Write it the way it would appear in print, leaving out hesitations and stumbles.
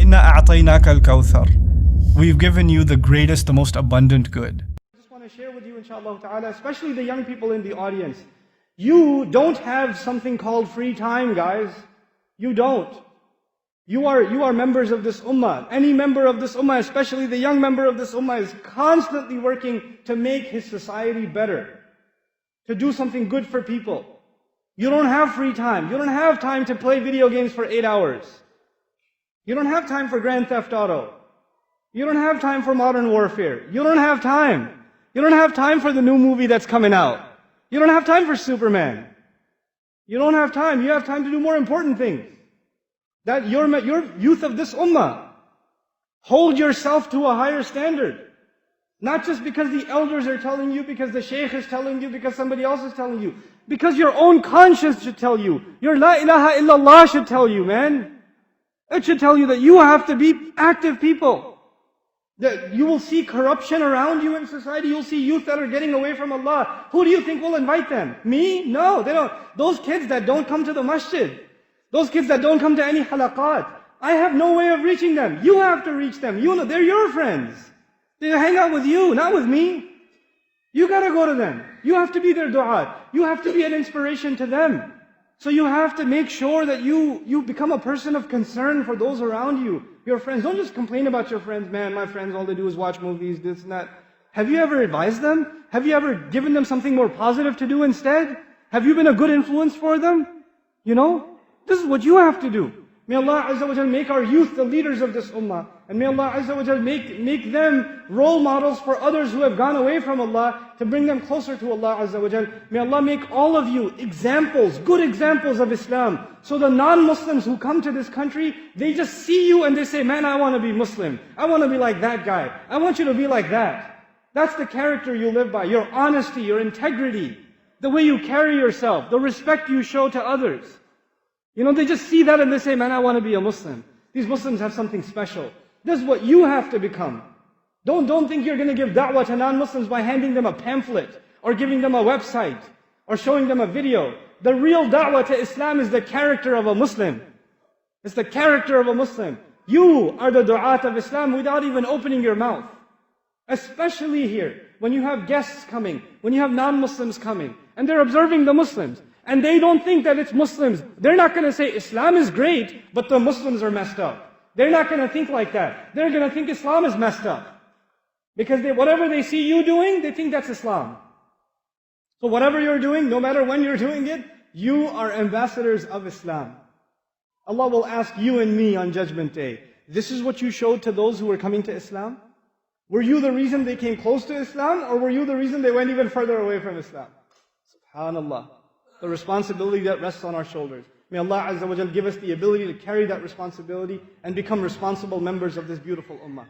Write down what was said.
Inna a'tainaka alkawthar. We've given you the greatest, the most abundant good. I just want to share with you, inshallah ta'ala, especially the young people in the audience. You don't have something called free time, guys. You don't. You are members of this ummah. Any member of this ummah, especially the young member of this ummah, is constantly working to make his society better, to do something good for people. You don't have free time. You don't have time to play video games for 8 hours. You don't have time for Grand Theft Auto. You don't have time for Modern Warfare. You don't have time. You don't have time for the new movie that's coming out. You don't have time for Superman. You don't have time. You have time to do more important things. That your youth of this ummah, hold yourself to a higher standard. Not just because the elders are telling you, because the shaykh is telling you, because somebody else is telling you. Because your own conscience should tell you. Your la ilaha illallah should tell you, man. It should tell you that you have to be active people. That you will see corruption around you in society. You'll see youth that are getting away from Allah. Who do you think will invite them? Me? No, they don't. Those kids that don't come to the masjid. Those kids that don't come to any halaqat. I have no way of reaching them. You have to reach them. You know, they're your friends. They hang out with you, not with me. You gotta go to them. You have to be their du'at. You have to be an inspiration to them. So you have to make sure that you become a person of concern for those around you. Your friends. Don't just complain about your friends. Man, my friends, all they do is watch movies, this and that. Have you ever advised them? Have you ever given them something more positive to do instead? Have you been a good influence for them? You know? This is what you have to do. May Allah Azza wa Jal make our youth the leaders of this ummah. And may Allah Azza wa Jal make them role models for others who have gone away from Allah, to bring them closer to Allah Azza wa Jal. May Allah make all of you examples, good examples of Islam. So the non-Muslims who come to this country, they just see you and they say, man, I want to be Muslim. I want to be like that guy. I want you to be like that. That's the character you live by. Your honesty, your integrity, the way you carry yourself, the respect you show to others. You know, they just see that and they say, man, I want to be a Muslim. These Muslims have something special. This is what you have to become. Don't think you're going to give da'wah to non-Muslims by handing them a pamphlet, or giving them a website, or showing them a video. The real da'wah to Islam is the character of a Muslim. It's the character of a Muslim. You are the du'at of Islam without even opening your mouth. Especially here, when you have guests coming, when you have non-Muslims coming, and they're observing the Muslims. And they don't think that it's Muslims. They're not going to say, Islam is great, but the Muslims are messed up. They're not going to think like that. They're going to think Islam is messed up. Because whatever they see you doing, they think that's Islam. So whatever you're doing, no matter when you're doing it, you are ambassadors of Islam. Allah will ask you and me on Judgment Day, this is what you showed to those who were coming to Islam? Were you the reason they came close to Islam, or were you the reason they went even further away from Islam? SubhanAllah. The responsibility that rests on our shoulders. May Allah Azza wa Jal give us the ability to carry that responsibility and become responsible members of this beautiful ummah.